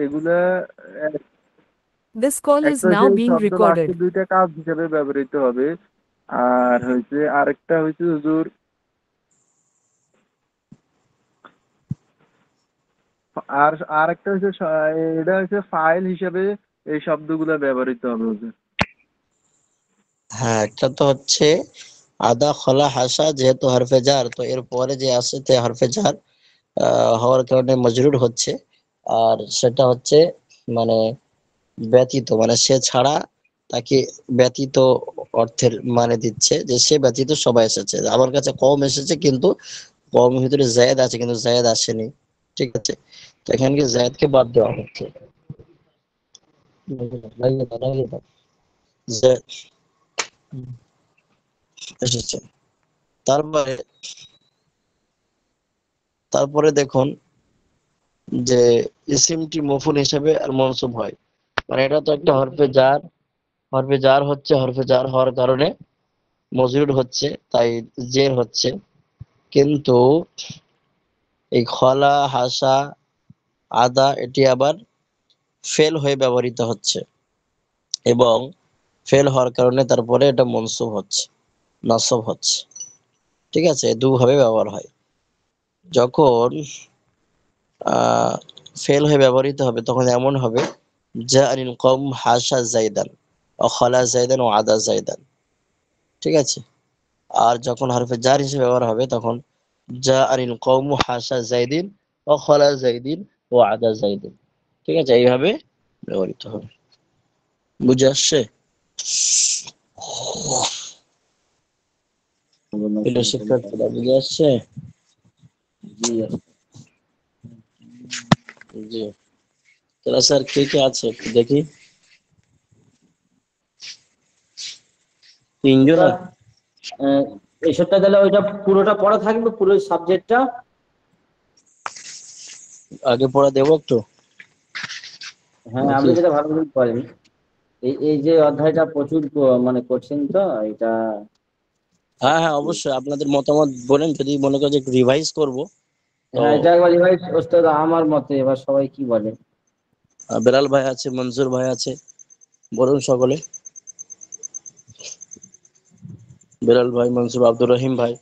এগুলা This call is একটা হচ্ছে now এই being শব্দ recorded. বাক্যে দুইটা কাজ হিসেবে ব্যবহৃত হবে, আর হচ্ছে আরেকটা হচ্ছে হুজুর আর আরেকটা হচ্ছে এটা হচ্ছে ফাইল হিসেবে এই শব্দগুলো ব্যবহৃত হবে হুজুর। হ্যাঁ, একটা তো হচ্ছে আদা খলা হাসা, যেহেতু হরফে জার, তো এর পরে যে আসছে তে হরফে জার হওয়ার কারণে মজরুর হচ্ছে। আর সেটা হচ্ছে মানে ব্যতীত, মানে সে ছাড়া, তাকে ব্যতীত অর্থের মানে দিচ্ছে, যে সে ব্যতীত সবাই এসেছে। আমার কাছে কম এসেছে, কিন্তু কম ভিতরে জায়েদ আছে, কিন্তু জায়েদ আসেনি। ঠিক আছে, তো এখানে কি জায়েদকে বাদ দেওয়া হচ্ছে। লাগিয়ে দাও, লাগিয়ে দাও। জায়েদ এসেছে। তারপরে তারপরে দেখুন যে ইসিমটি মফুল হিসেবে আর মনসুব হয়। মানে এটা তো একটা হরফে জার, হরফে জার হচ্ছে, হরফে জার হওয়ার কারণে মজরুর হচ্ছে, তাই জের হচ্ছে। কিন্তু এই খলা হাসা আদা এটি আবার ফেল হয়ে ব্যবহৃত হচ্ছে, এবং ফেল হওয়ার কারণে তারপরে এটা মনসুব হচ্ছে, নসব হচ্ছে। ঠিক আছে, দুভাবে ব্যবহার হয়। যখন ফেল হয়ে ব্যবহৃত হবে তখন এমন হবে জা আনিল কম হাসা জাইদান ও খলা জাইদান ও আদা জাইদান। ঠিক আছে, আর যখন হরফে জার হিসেবে ব্যবহার হবে তখন জা আনিল কম হাসা জাইদিন ও খলা জাইদিন ও আদা জাইদিন। ঠিক আছে, এইভাবে ব্যবহৃত হবে। বুঝে আসছে? প্রিয় শিক্ষার্থীরা, বুঝে আসছে? জি। তাহলে স্যার কে কে আছে একটু দেখি। তিনজন। এই সপ্তাহে তাহলে ওইটা পুরোটা পড়া থাকবে, পুরো সাবজেক্টটা আগে পড়া দেবো একটু। হ্যাঁ, আপনি যেটা ভালো করে করেন। এই এই যে অধ্যায়টা প্রচুর মানে করছেন তো এটা। হ্যাঁ হ্যাঁ, অবশ্যই আপনাদের মতামত বলেন, যদি মনে করেন যে একটু রিভাইজ করবো তো। হ্যাঁ, এটা একবার রিভাইজ ওস্তাদ আমার মতে, এবার সবাই কি বলে। বেলাল ভাই আছে, মনজুর ভাই আছে, বলুন সকলে। বেলাল ভাই, মনসুর, আব্দুর রহিম ভাই।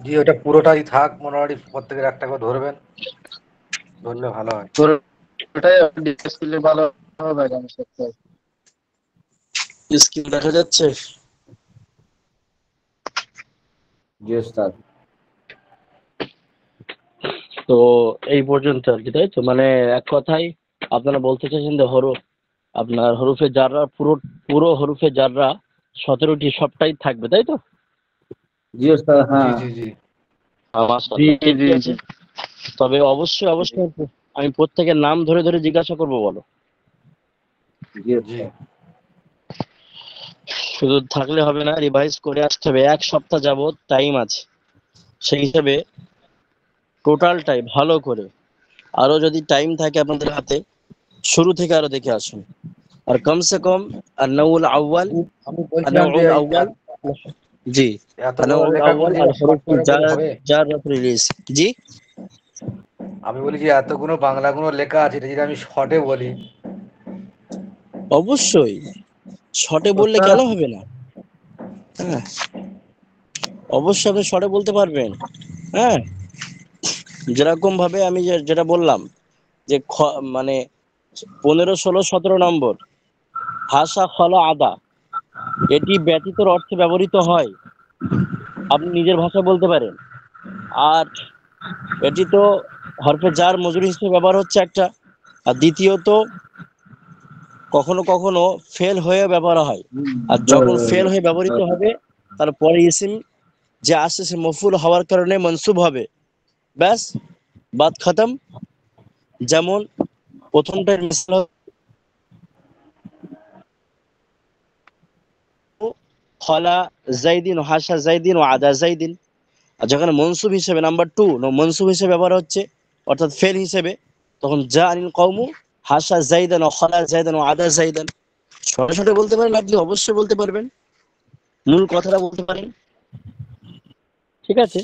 জি, ওটা পুরোটাই থাক, মোটামুটি প্রত্যেকের একটা করে ধরবেন, ধরলে ভালো হয়। পুরোটাই ডিসকাস করলে ভালো হবে আগামী সপ্তাহে। স্ক্রিন দেখা যাচ্ছে? জি ওস্তাদ। তো এই পর্যন্ত আর কি, তাই তো? মানে এক কথায় আপনারা বলতে চাইছেন যে আপনার হরফে জাররা পুরো পুরো হরফে জাররা 17টি সবটাই থাকবে, তাই তো? জি ওস্তাদ। জি হ্যাঁ জি জি মাশাআল্লাহ, ঠিকই আছে। তবে অবশ্যই অবশ্যই আমি প্রত্যেকের নাম ধরে ধরে জিজ্ঞাসা করবো, বলো। জি জি। ওস্তাদ। শুধু থাকলে হবে না, রিভাইজ করে আসতে হবে। এক সপ্তাহ যাবত টাইম আছে, সেই হিসেবে টোটালটাই ভালো করে, আরো যদি টাইম থাকে আপনাদের হাতে, শুরু থেকে আরো দেখে আসুন। আর কমসে কম আর নউল আউয়াল, আমি বলছিলাম যে আউয়াল। জি, এতগুলো নউল লেখা আউয়াল করে আর শর্ট হরফ করে জার, বলে হবে? Jar release. জি, আমি বলি যে এতগুলো বাংলাগুলো লেখা আছে, এটা যদি আমি শর্টে বলি। অবশ্যই শর্টে বললে ওস্তাদ কেন হবে না? হ্যাঁ, অবশ্যই আপনি শর্টে বলতে পারবেন। হ্যাঁ, যেরকম ভাবে আমি যেটা বললাম যে মানে 15, 16, 17 নম্বর হাসা খলা আদা, এটি ব্যতীতর অর্থে ব্যবহৃত হয়, আপনি নিজের ভাষায় বলতে পারেন। আর এটি তো হরফে জার মজুরি হিসেবে ব্যবহার হচ্ছে একটা, আর দ্বিতীয়ত কখনো কখনো ফেল হয়ে ব্যবহার হয়। আর যখন ফেল হয়ে ব্যবহৃত হবে তারপরে ইসিম যে আসছে সে মফুল হওয়ার কারণে মনসুব হবে। ব্যাস, বাত খতম। যেমন প্রথমটার মিসাল খলা জাইদিন, হাসা জাইদিন ও আদা জাইদিন। আর যখন মনসুব হিসেবে নাম্বার 2 মনসুব হিসেবে ব্যবহার হচ্ছে, অর্থাৎ ফেল হিসেবে, তখন জা আনিল কওমু হাসা জাইদান ও খলা জাইদান ও আদা জাইদান। ছোট ছোট বলতে পারেন আপনি, অবশ্যই বলতে পারবেন, মূল কথাটা বলতে পারেন। ঠিক আছে,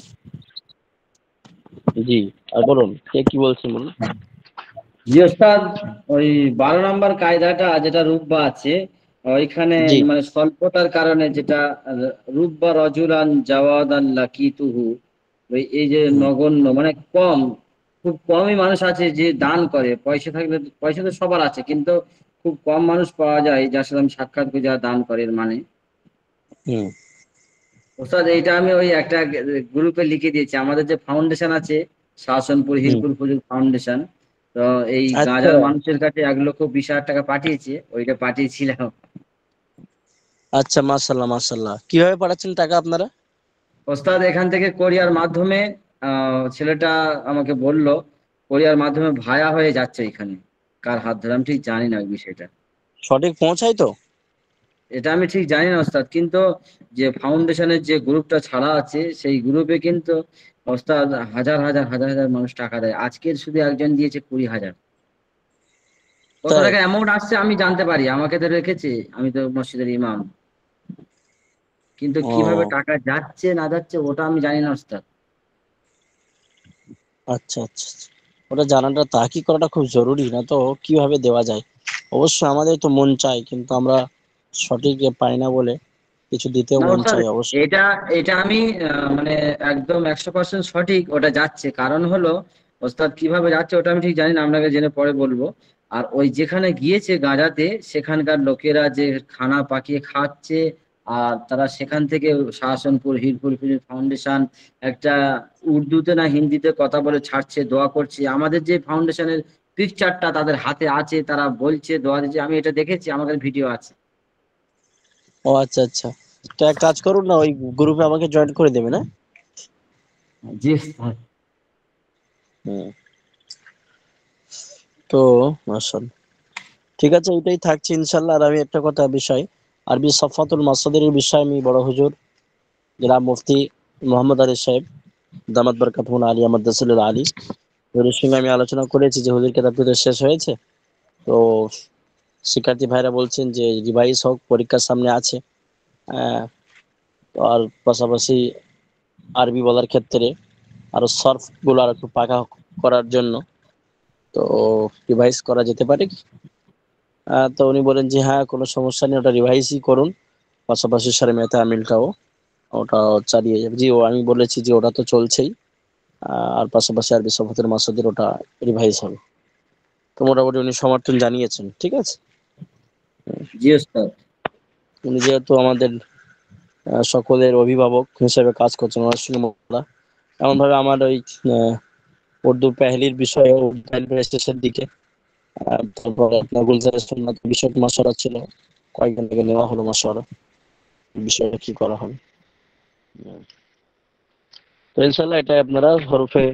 জি। আর বলুন কে কি বলছেন, বলুন। জি ওস্তাদ, ওই 12 নম্বর কায়দাটা যেটা রুব্বা আছে, ওইখানে জি মানে স্বল্পতার কারণে যেটা রুব্বা রজুলান জাওয়াদান লাকিতুহু, ওই এই যে হুম। নগণ্য মানে কম, খুব কমই মানুষ আছে যে দান করে। পয়সা থাকলে, পয়সা তো সবার আছে, কিন্তু খুব কম মানুষ পাওয়া যায় যার সাথে আমি সাক্ষাৎ করে যারা দান করে, এর মানে। হুম। ওস্তাদ এইটা আমি ওই একটা গ্রুপে লিখে দিয়েছি, আমাদের যে ফাউন্ডেশন আছে, শাসনপুর হুম। হিরপুর ফুজুর ফাউন্ডেশন। তো এই আচ্ছা গাঁজার মানুষের কাছে 1,20,000 টাকা পাঠিয়েছে, ওইটা পাঠিয়েছিলাম। আচ্ছা, মাশাল্লাহ মাশাল্লাহ। কিভাবে পাঠাচ্ছেন টাকা আপনারা? ওস্তাদ এখান থেকে কোরিয়ার মাধ্যমে, ছেলেটা আমাকে বলল কোরিয়ার মাধ্যমে ভায়া হয়ে যাচ্ছে এখানে। কার হাত ধরে আমি ঠিক জানি না ওই বিষয়টা। সঠিক পৌঁছায় তো? এটা আমি ঠিক জানি না ওস্তাদ, কিন্তু যে ফাউন্ডেশনের যে গ্রুপটা ছাড়া আছে সেই গ্রুপে কিন্তু ওস্তাদ হাজার হাজার হাজার হাজার মানুষ টাকা দেয়। আজকের শুধু একজন দিয়েছে 20,000। কত তাই? টাকা অ্যামাউন্ট আসছে আমি জানতে পারি, আমাকে তো রেখেছে, আমি তো মসজিদের ইমাম। কিন্তু কিভাবে ও টাকা যাচ্ছে না যাচ্ছে ওটা আমি জানি না ওস্তাদ। আচ্ছা আচ্ছা আচ্ছা। ওটা জানাটা তাহকিক করাটা খুব জরুরি, না তো কিভাবে দেওয়া যায়। অবশ্য আমাদের তো মন চাই, কিন্তু আমরা সঠিক পাই না বলে কিছু দিতেও না মন ওস্তাদ, চাই অবশ্য। এটা এটা আমি মানে একদম 100% সঠিক ওটা যাচ্ছে। কারণ হলো ওস্তাদ কিভাবে যাচ্ছে ওটা আমি ঠিক জানি না, আপনাকে জেনে পরে বলবো। আর ওই যেখানে গিয়েছে গাজাতে, সেখানকার লোকেরা যে খানা পাকিয়ে খাচ্ছে, আর তারা সেখান থেকে শাসনপুর হিরপুর ফাউন্ডেশন একটা উর্দুতে না হিন্দিতে কথা বলে ছাড়ছে, দোয়া করছে। আমাদের যে ফাউন্ডেশনের পিকচারটা তাদের হাতে আছে, তারা বলছে দোয়া দিচ্ছে, আমি এটা দেখেছি, আমার কাছে ভিডিও আছে। ও আচ্ছা আচ্ছা। তো এক কাজ করুন না, ওই গ্রুপে আমাকে জয়েন করে দেবে না? জি ওস্তাদ। হুম। তো মাশাআল্লাহ, ঠিক আছে, ওইটাই থাকছে ইনশাল্লাহ। আর আমি একটা কথা বিষয়, আরবি সাফাতুল মাসাদিরের বিষয়ে আমি বড় হুজুর জনাব মুফতি মোহাম্মদ আলী সাহেব দামাত বরকাতুহুল আলী মাদ্রাসাতুল আলী, হুজুরের সঙ্গে আমি আলোচনা করেছি যে হুজুর কেতাবটি তো শেষ হয়েছে। তো শিক্ষার্থী ভাইরা বলছেন যে রিভাইজ হোক, পরীক্ষার সামনে আছে। আহ, তো আর পাশাপাশি আরবি বলার ক্ষেত্রে আরো সর্ফ গুলো আর একটু পাকা করার জন্য তো রিভাইজ করা যেতে পারে কি? তো উনি বলেন যে হ্যাঁ, কোনো সমস্যা নেই, ওটা রিভাইজই করুন, পাশাপাশি সারে মেথা আমিলটাও ওটা চালিয়ে যাবে। জি, ও আমি বলেছি যে ওটা তো চলছেই। আর পাশাপাশি আরবি সফাতের মাসাদের ওটা রিভাইজ হবে। তো মোটামুটি উনি সমর্থন জানিয়েছেন, ঠিক আছে। জি ওস্তাদ। উনি যেহেতু আমাদের সকলের অভিভাবক হিসেবে কাজ করছেন, ওনার সঙ্গে এমন ভাবে আমার ওই আহ, উর্দু পেহলির বিষয়ে শেষের দিকে, তারপরে আপনার গুলজারের সুন্নাত বিষয়ক মাসওয়ারা ছিল, কয়েকদিন থেকে নেওয়া হলো মাসওয়ারা, বিষয়টা কি করা হবে। তো ইনশাল্লাহ এটা আপনারা হরফে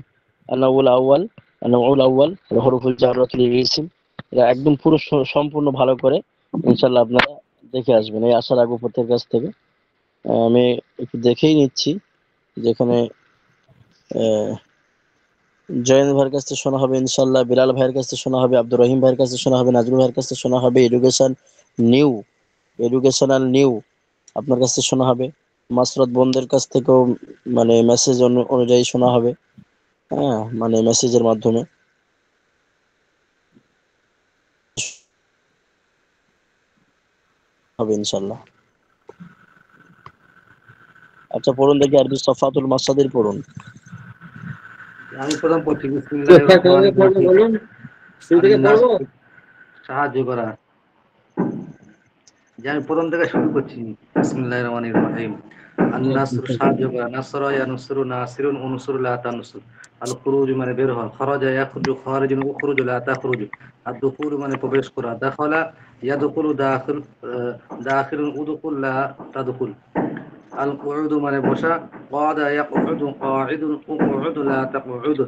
আনাউল আউয়াল, আনাউল আউয়াল, হরফুল জাররাতুল ইসিম, এটা একদম পুরো সম্পূর্ণ ভালো করে ইনশাল্লাহ আপনারা দেখে আসবেন এই আশা রাখবো প্রত্যেকের কাছ থেকে। আমি একটু দেখেই নিচ্ছি, যেখানে জয়েন ভাইয়ের কাছ থেকে শোনা হবে ইনশাল্লাহ, বিলাল ভাইয়ের কাছ থেকে শোনা হবে, আব্দুর রহিম ভাইয়ের কাছ থেকে শোনা হবে, নাজরুল ভাইয়ের কাছ থেকে শোনা হবে, নিউ এডুকেশনাল নিউ আপনার কাছ থেকে শোনা হবে, মাসরত বোনদের কাছ থেকেও মানে মেসেজ অনুযায়ী শোনা হবে। হ্যাঁ, মানে মেসেজের মাধ্যমে হবে ইনশাল্লাহ। আচ্ছা, পড়ুন দেখি আরবি সফাতুল মাসাদির পড়ুন। আমি প্রথম পড়ছি জি বিসমিল্লাহির ওস্তাদ, কোথা থেকে রহমানির পড়বো রহিম। বলুন, শুরু থেকে আল্লাহ পড়বো। সাহায্য করা। যে আমি প্রথম থেকে শুরু করছি, বিসমিল্লাহির রহমানির রহিম। আন-নাসর সাহায্য করা, নাসরা ইয়ানসুরু নাসিরুন উনসুর লা তানসুর। আল খুরুজ মানে বের হওয়া, খরাজা ইয়াখরুজু খারিজুন উখরুজ লা তাখরুজু। আদ-দুখুল মানে প্রবেশ করা, দাখালা ইয়াদখুলু দাখিল, দাখিলুন উদখুল লা তাদখুল। আল কুউদু মানে বসা, ক্বাদা ইয়াকউদু ক্বাইদুন উকউদ লা তাকউদ।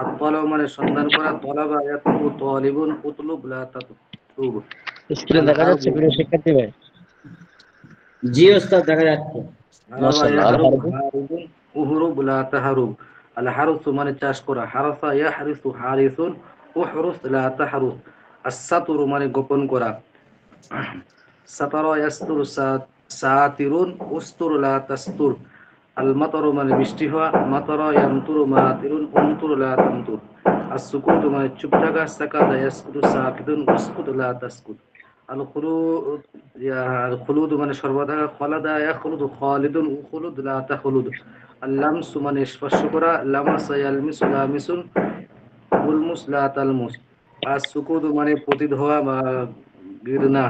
আত-তালাব মানে সন্ধান করা, তালাবা ইয়াতলুবু তালিবুন উতলুব লা তাতলুব। স্ক্রিন আল দেখা যাচ্ছে হারবু প্রিয় শিক্ষার্থী ভাই? জি ওস্তাদ, দেখা যাচ্ছে। হারাবা মাশাআল্লাহ। আল ইয়াহরুব হারবু, হারুবুন উহরুব লা তাহরুব। আল হারসু মানে চাষ করা, হারাসা ইয়াহরিসু হারিসুন উহরুস লা তাহরুস। আস-সাতরু মানে গোপন করা, সাতারা ইয়াস্তুরু সাতিরুন উস্তুর লা তাস্তুর। আল মাতারু মানে বৃষ্টি হওয়া, মাতারা ইয়ামতুরু মাতিরুন উমতুর লা তামতুর। السكوت মানে চুপ থাকা সাকাতা ইয়াসকুতু সাকিতুন উসকুত লা তাসকুত আল খুলুদ আল খুলুদ মানে সর্বদা খালাদা ইয়াখলুদু খালিদুন উখলুদ লা তাখলুদ আল লামসু মানে স্পর্শ করা লামাসা ইয়ালমিসু লামিসুন উলমুস লা তালমুস আর সুকুদ মানে পতিত হওয়া বা গিরনা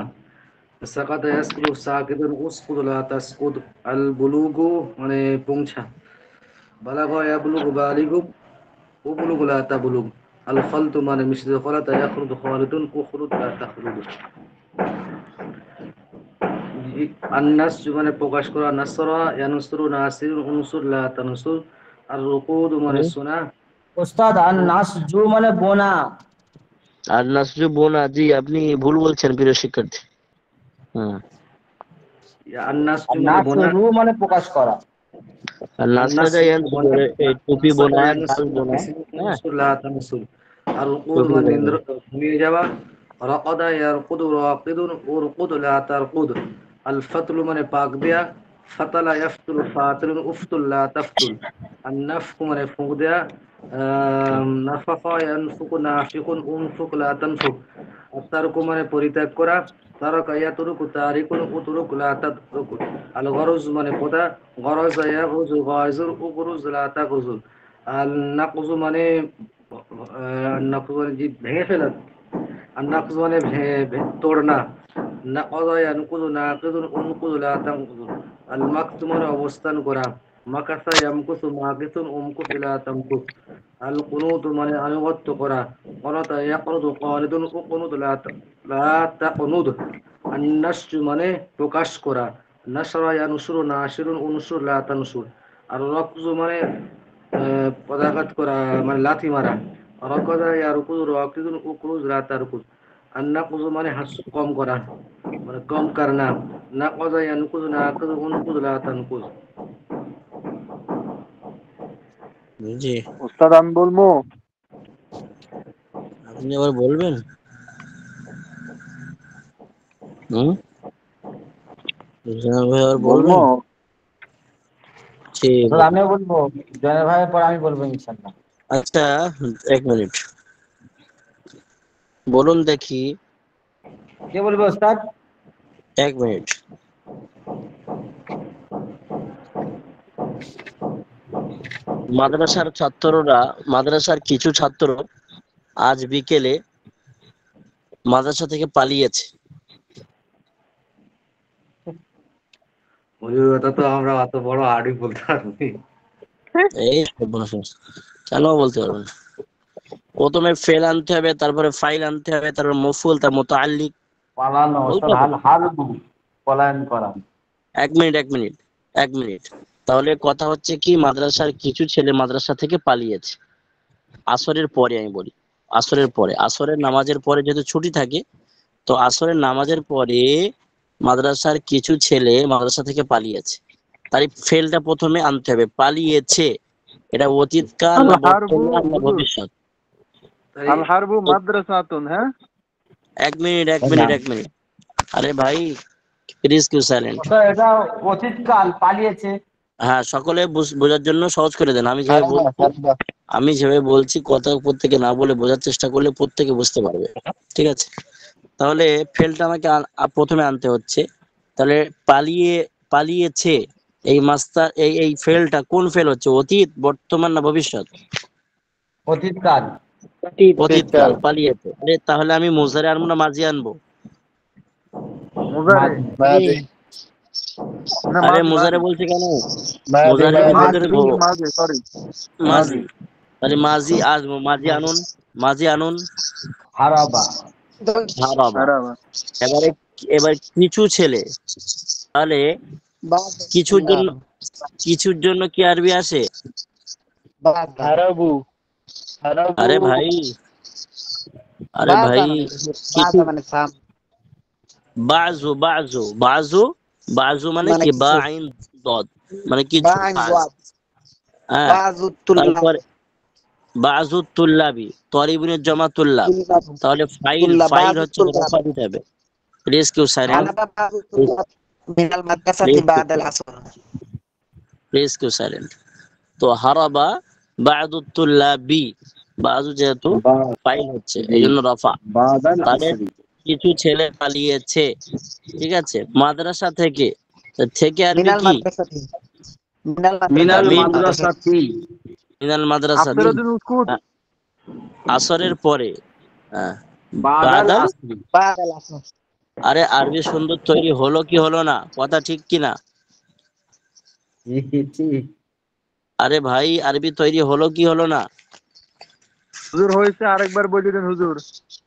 সাকাতা ইয়াসকুতু সাকিতুন উসকুত লা তাসকুত আল বুলুগু মানে পৌঁছা বালাগা ইয়াবলুগু বালিগু উবলুগু লা তাবলুগ আল খালতু মানে মিশ্রিত করা তা ইয়াখরুদু খালিদুন উখরুদ লা তাখরুদ আন্নাস মানে প্রকাশ করা নাসরা ইয়ানুসরু নাসিরুন উনসুর লা তানসুর আর রুকুদ মানে শোনা ওস্তাদ আর নাসজু মানে বোনা। আর নাসজু বোনা, জি আপনি ভুল বলছেন প্রিয় শিক্ষার্থী। হ্যাঁ, আন্নাস আর মানে বোনা নাসরু মানে প্রকাশ করা। আর নাসরা এই টুপি বোনা, ডাল বোনা। হ্যাঁ, উনসুর লা তানসুর আর রুকুদ মানে নিন্দ্র ঘুমিয়ে যাওয়া রাকাদা ইয়ারকুদু রাকিদুন উরকুদ লা তারকুদ আল ফাতলু মানে পাক দেয়া ফাতালা ইয়াফতুল ফাতিলুন উফতুল লা তাফতুল আন নাফকু মানে ফুঁক দেয়া নাফাকা ইয়ানফুকু নাফিকুন উনফুক লা তানফুক আর তারকু মানে পরিত্যাগ করা তারাকা ইয়াতরুকু তারিকুন উতরুক লা তাতরুক আল গরজ মানে পোদা গরজা ইয়াগুজু গায়জুর উগরুজ লা তাগুজুল আল নাকজু মানে নাকজু মানে ভেঙে ফেলা আর নাকজ মানে তোড়না নাকজা ইয়ানকুযু নাকিযুন উনকুযু লা তানকুযু আল মাকতু মানে অবস্থান করা মাকাসা ইয়ামকুসু মাকিসুন উমকুস লা তামকুস আল কুনুত মানে আনুগত্য করা কনাতা ইয়াকনুতু কানিদুন উকুনুত লা তাকুনুদ আন নাসজু মানে প্রকাশ করা নাসরা ইয়ানসুরু নাসিরুন উনসুর লা তানসুর আর রকজু মানে পদাঘাত করা মানে লাথি মারা রকজা ইয়ারকুযু রাকিদুন উকরুজ লা তারকুজ আর নাকজু মানে কম করা মানে কম করনা নাকজা ইয়ানকুযু নাকিযু উনকুযু লা তানকুজ। জি উস্তাদ আমি বলবো? আপনি আবার বলবেন? জনাব ভাই আবার বলবো? বলবেন? জি ওস্তাদ আমিও বলবো, জয়ের ভাইয়ের পর আমি বলবো ইনশাআল্লাহ। আচ্ছা, এক মিনিট বলুন দেখি। কে বলবে ওস্তাদ? এক মিনিট। মাদ্রাসার কিছু ছাত্র আজ বিকেলে মাদ্রাসা থেকে পালিয়েছে। ওটা তো আমরা অত বড় আড়ি বলতে পারি। এই কেন বলতে পারবেন না? প্রথমে ফেল আনতে হবে, তারপরে ফাইল আনতে হবে, তারপরে মফুল, তার মুতাআল্লিক। পালানো ওস্তাদ, হালবু পলায়ন করা। এক মিনিট। তাহলে কথা হচ্ছে কি, মাদ্রাসার কিছু ছেলে মাদ্রাসা থেকে পালিয়েছে আসরের পরে। আমি বলি আসরের নামাজের পরে যেহেতু ছুটি থাকে, তো আসরের নামাজের পরে মাদ্রাসার কিছু ছেলে মাদ্রাসা থেকে পালিয়েছে। তাই ফেলটা প্রথমে আনতে হবে। পালিয়েছে এটা অতীতকাল না বর্তমান না ভবিষ্যৎ? আল হারবু মাদ্রাসাতুন। হ্যাঁ, এক মিনিট। আরে ভাই প্লিজ কিউ সাইলেন্ট। এটা অতীতকাল, পালিয়েছে। হ্যাঁ, সকলে বোঝার জন্য সহজ করে দেন। আমি যেভাবে বলছি কথা প্রত্যেকে না বলে বোঝার চেষ্টা করলে প্রত্যেকে বুঝতে পারবে। ঠিক আছে, তাহলে ফেলটা আমাকে প্রথমে আনতে হচ্ছে। তাহলে পালিয়েছে এই মাস্টার, এই ফেলটা কোন ফেল হচ্ছে? অতীত, বর্তমান না ভবিষ্যৎ? অতীতকাল। পালিয়েছে। তাহলে আমি মুজারে আনবো না মাজি আনবো? মুজারে। না, আরে মুজারে বলছি কেন? মুজারে সরি, মাজি। তাহলে মাজি আসবো, মাজি আনুন। হারাবা। এবার কিছু ছেলে, তাহলে কিছুর জন্য কি আরবি আসে? আরে ভাই বাজু মানে কি? বা আইন দদ মানে কিছু। তারপরে বাজু তুল্লাবি, তরিবুনের জমা তুল্লাব। তাহলে ফাইল হচ্ছে রফা দিতে হবে। প্লিজ কেউ সাইলেন্ট। তো হারাবা বাদু তুল্লাবি, বাজু যেহেতু বা- ফাইল হচ্ছে জি এই জন্য রফা। বাদাল তাহলে আসরি। কিছু ছেলে পালিয়েছে, ঠিক আছে, মাদ্রাসা থেকে। তো থেকে আরবি মিনাল কি? মাদ্রাসাতি মিনাল মিনাল মাদ্রাসাতি মাদ্রাসাতি। মিনাল মাদ্রাসাতি। আফতারুদ্দিন উস্কুত। আসরের পরে। হ্যাঁ, বাদাল বাদাল। আসরি। বাদাল আসর। আরে আরবি সুন্দর তৈরি হলো কি হলো না, কথা ঠিক কিনা? জি, ঠিক। আরে ভাই আরবি তৈরি হলো কি হলো না? হুজুর হয়েছে, আরেকবার বলে দেন হুজুর। হয়েছে।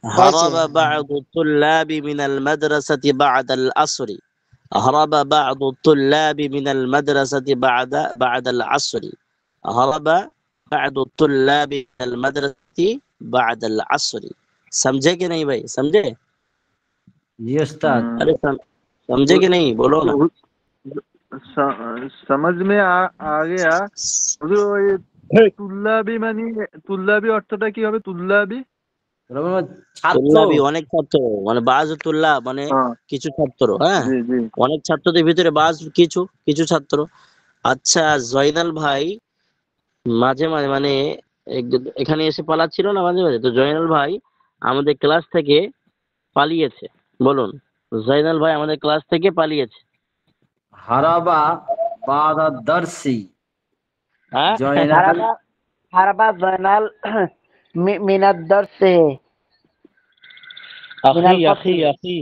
هرب بعض الطلاب من المدرسة بعد العصر. هرب بعض الطلاب من المدرسة بعد العصر. هرب بعض الطلاب من المدرسة بعد العصر. समझे कि नहीं भाई, समझे? জি ওস্তাদ। अरे समझे कि नहीं, बोलो ना। समझ में आ गया হুজুর। ওই তুল্লাবি মানে তুল্লাবি অর্থটা কি হবে? তুল্লাবি। ছাত্র। তুল্লাবি অনেক ছাত্র, মানে বাজ তুল্লা মানে হ্যাঁ, কিছু ছাত্র, হ্যাঁ, জি জি। অনেক ছাত্রদের ভিতরে বাজ কিছু কিছু ছাত্র। আচ্ছা, জয়নাল ভাই মাঝে মাঝে মানে এখানে এসে পালাচ্ছিল না মাঝে মাঝে, তো জয়নাল ভাই আমাদের ক্লাস থেকে পালিয়েছে। বলুন, জয়নাল ভাই আমাদের ক্লাস থেকে পালিয়েছে। হারাবা বাদা দারসি। হ্যাঁ জয়নাল। হারাবা হারাবা জয়নাল মিনাদ দরসে আখি মিনাল আখি ফসলি আখি আখি।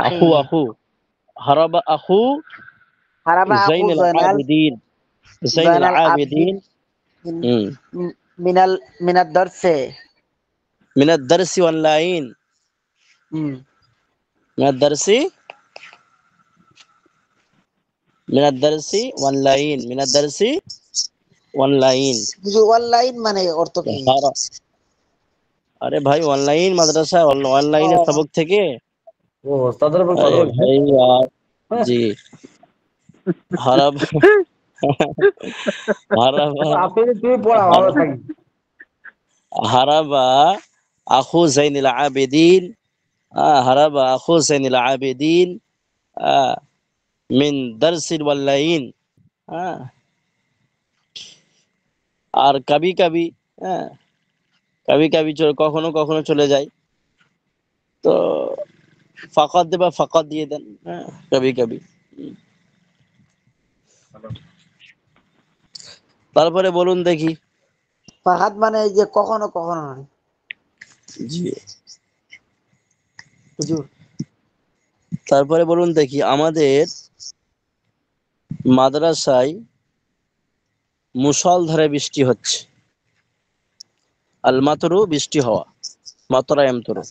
আখু আখু হারাবা আখু হারাবা আখু জৈনুল জয়নাল আবিদিন, জৈনুল জয়নাল আবদিন আবিদিন। হুম, মিনাল মিনাদ দরসে। মিনাদ দারসি অনলাইন, হুম। মিনাদ দারসি, মিনাদ দারসি অনলাইন, মিনাদ দারসি অনলাইন। কিছু অনলাইন মানে অর্থ কি? আরে ভাই অনলাইন মাদ্রাসা, ও অনলাইনে সবক থেকে। ও ওস্তাদের উপর কথা আরে বলছেন। ভাই यार, জি। হারাব হারাবা আপনি তুমি পড়া ভালো থাকি। হারাবা আখু জাইনুল আবেদিন। হারাবা আখু জাইনুল আবেদিন মিন দারসিল ওয়াল্লাইন। আহ, আর কবি কবি, হ্যাঁ, কবি কবি কখনো কখনো চলে যায়, তো ফাকাত দেবা ফাকাত দিয়ে দেন, হ্যাঁ, কবি কবি। তারপরে বলুন দেখি। ফাহাদ মানে এই যে কখনো কখনো নয় জি, হুজুর। তারপরে বলুন দেখি, আমাদের মাদ্রাসায় মুষলধারে বৃষ্টি হচ্ছে। আল মাতরু বৃষ্টি হওয়া, মাতরা এমতরু।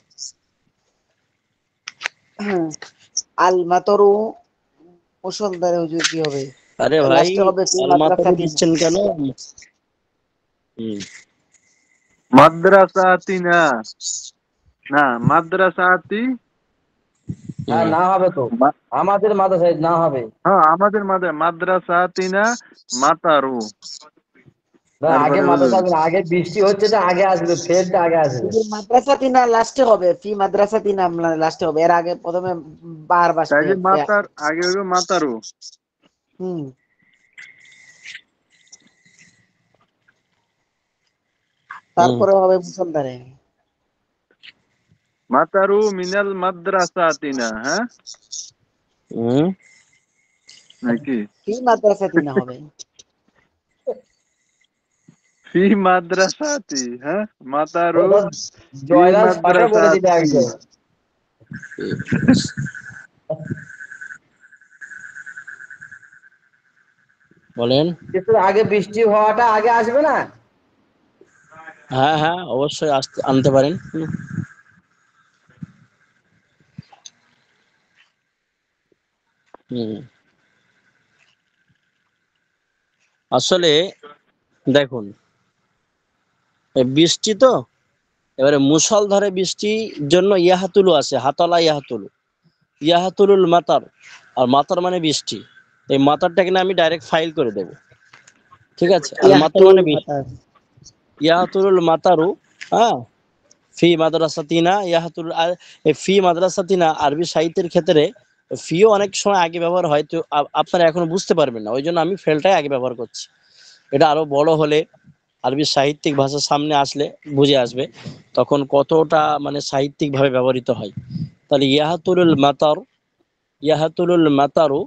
আল মাতরু মুষলধারে হুজুর কি হবে? আরে ভাই লাস্টে হবে ফি আল মাতরু মাদ্রাসাতিন। দিচ্ছেন কেন? হুম, মাদ্রাসাতি না, না মাদ্রাসাতি। হ্যাঁ, হুম, না হবে তো। মা- আমাদের মাদ্রাসায় না হবে। হ্যাঁ, আমাদের মাদ্রাসাতি না, মাতারু। না, আগে তারপরে মাদ্রাসা হুজুর আসবে না, আগে বৃষ্টি হচ্ছে তো আগে আসবে, ফেরটা আগে আসবে। হুজুর মাদ্রাসাতিনা লাস্টে হবে, ফি মাদ্রাসাতিনা লাস্টে হবে, এর আগে প্রথমে বার বাসবে। তাইলে মাতার আগে হইবে মাতারু। হুম। হুম, তারপরে হবে মুসলধারে। মাতারু মিনাল মাদ্রাসাতি না, হ্যাঁ হুম। নাকি? ফি মাদ্রাসাতিনা হবে। ফি মাদ্রাসাতি, হ্যাঁ মাতারু ওটা ফি জয়নাল শটে বলে দিবে মাদ্রাসাতি। একদম। বলেন। কিন্তু আগে বৃষ্টি হওয়াটা আগে আসবে না। হ্যাঁ হ্যাঁ, অবশ্যই আসতে আনতে পারেন। হুম, হুম। আসলে দেখুন, এই বৃষ্টি তো, এবারে মুষলধারে বৃষ্টির জন্য ইয়াহাতুলু আছে, হাতলা ইয়াহাতুলু, ইয়াহাতুলুল মাতার। আর মাতার মানে বৃষ্টি, এই মাতারটাকে না আমি ডাইরেক্ট ফাইল করে দেব, ঠিক আছে। আল মাতার ইয়াহতুল মানে বৃষ্টি, মাতার। ইয়াহাতুলুল মাতারু। হ্যাঁ, ফি মাদ্রাসাতিনা ইয়াহাতুল এই ফি মাদ্রাসাতিনা আরবি সাহিত্যের ক্ষেত্রে ফিও অনেক সময় আগে ব্যবহার হয়, তো আপনারা এখনো বুঝতে পারবেন না, ওই জন্য আমি ফেলটাই আগে ব্যবহার করছি। এটা আরো বড় হলে আরবি সাহিত্যিক ভাষা সামনে আসলে বুঝে আসবে তখন কতটা মানে সাহিত্যিক ভাবে ব্যবহৃত হয়। তাহলে ইয়াহাতুলুল মাতারু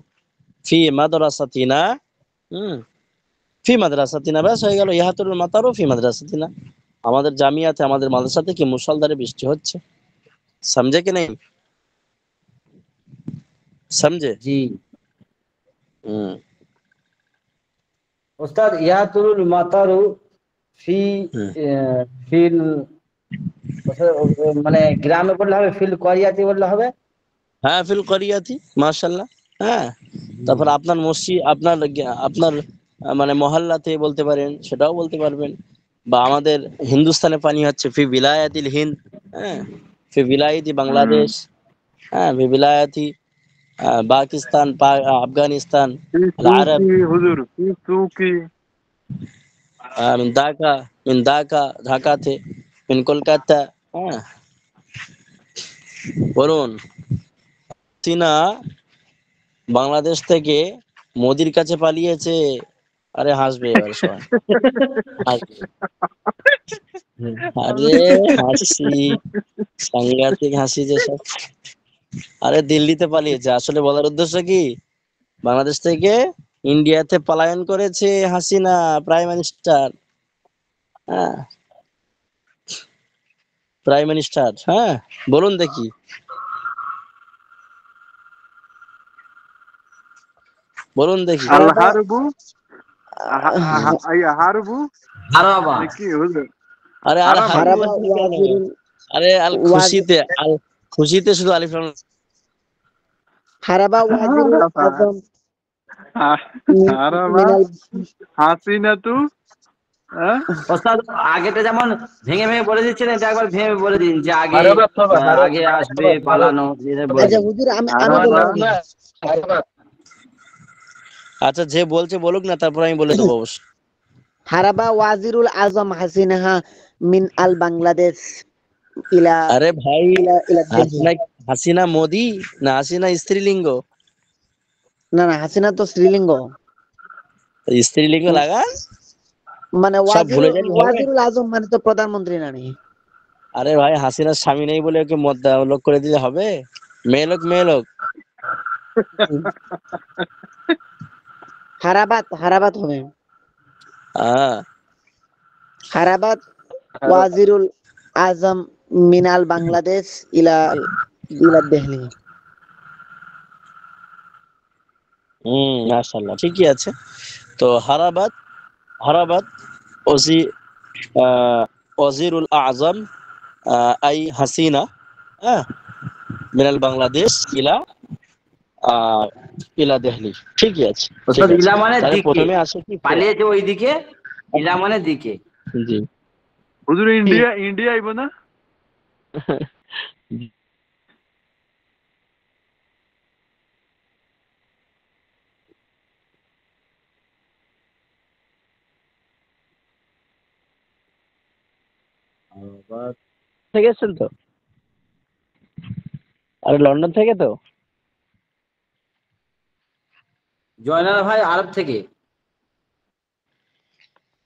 ফি মাদ্রাসাতিনা, ফি মাদ্রাসাতিনা, ব্যাস হয়ে গেল, ইয়াহাতুলুল মাতারু ফি মাদ্রাসাতিনা, আমাদের জামিয়াতে আমাদের মাদ্রাসাতে কি মুষলধারে বৃষ্টি হচ্ছে। समझे कि नहीं? समझे? জি हम्म। ওস্তাদ, ইয়াতুল মাতারু ফি हम्म। ফিল, মানে গ্রামে বললে হবে, ফিল করিয়াতি বললে হবে। হ্যাঁ, ফিল করিয়াতি, মাশাআল্লাহ। হ্যাঁ, তারপর আপনার মসজিদ, আপনার আপনার মানে মহল্লাতে বলতে পারেন, সেটাও বলতে পারবেন। বা আমাদের হিন্দুস্তানে পানি হচ্ছে ফি বিলায়াতিল হিন্দ, হ্যাঁ, ফি বিলায়াতি বাংলাদেশ, হ্যাঁ, ফি বিলায়াতি পাকিস্তান, আফগানিস্তান, কি আল আরব, সুকি হুজুর, কি সুকি। মিন ঢাকা, ঢাকাতে, মিন কলকাতা। হ্যাঁ, বলুন। চীনা বাংলাদেশ থেকে মোদির কাছে পালিয়েছে। আরে হাসবে এবার সবাই, হাসবে। আরে হাসি, সাংঘাতিক হাসি যে সব। আরে দিল্লিতে পালিয়েছে, আসলে বলার উদ্দেশ্য কি, বাংলাদেশ থেকে ইন্ডিয়াতে পলায়ন করেছে হাসিনা, প্রাইম মিনিস্টার। হ্যাঁ, প্রাইম মিনিস্টার। হ্যাঁ, বলুন দেখি, বলুন দেখি। আল হারাবা হারবু, হারবু হারাবা। নাকি হুজুর? আরে আর হারাবা। হারু হারাবা বলছেন কেন? ওয়াজিরুল আরে আল খুশিতে শুধু আলিফ লাম। হারাবা ওয়াজিরুল আজম হারাবা মিনাল হাসিনা তু, হ্যাঁ? ওস্তাদ, আগেটা যেমন ভেঙে ভেঙে বলে দিচ্ছেন, এটা একবার ভেঙে বলে দিন যে আগে আগে আসবে পালানো, এটা বলে আচ্ছা দিন। হুজুর, আমি হারাবা বলবো না। আচ্ছা, যে বলছে বলুক না, তারপর আমি বলে দেবো অবশ্য। হারাবা ওয়াজিরুল আজম হাসিনাহা মিন আল বাংলাদেশ ইলা আরে ভাই, ইলা ইলা দিল্লি। হাসিনা, হাসিনা মোদি না হাসিনা স্ত্রীলিঙ্গ? না না, হাসিনা তো স্ত্রীলিঙ্গ। স্ত্রীলিঙ্গ লাগান, মানে সব ভুলে গেলে হবে। ওয়াজিরুল আজম মানে তো প্রধানমন্ত্রী না নি? আরে ভাই, হাসিনার স্বামী নেই বলে ওকে মত দেওয়া লোক করে দিলে হবে? মেয়ে লোক, মেয়ে লোক। হারাবাত হবে। হ্যাঁ, হারাবাত ওয়াজিরুল আজম মিনাল বাংলাদেশ ইলা ইলা দিল্লি। মাশাআল্লাহ, ঠিকই আছে। তো হারাবাত ওজি ওজিরুল আজম আই হাসিনা, হ্যাঁ, মিনাল বাংলাদেশ ইলা ইলা দিল্লি। ঠিকই আছে, ঠিক ওস্তাদ, আছে। ইলা মানে তাহলে দিকে, প্রথমে আসে কি পালিয়েছে ওই দিকে, ইলা মানে দিকে। জি। হুজুর ইন্ডিয়া আইব না? থেকে এসছেন তো? আরে লন্ডন থেকে তো? জয়নাল ভাই আরব থেকে।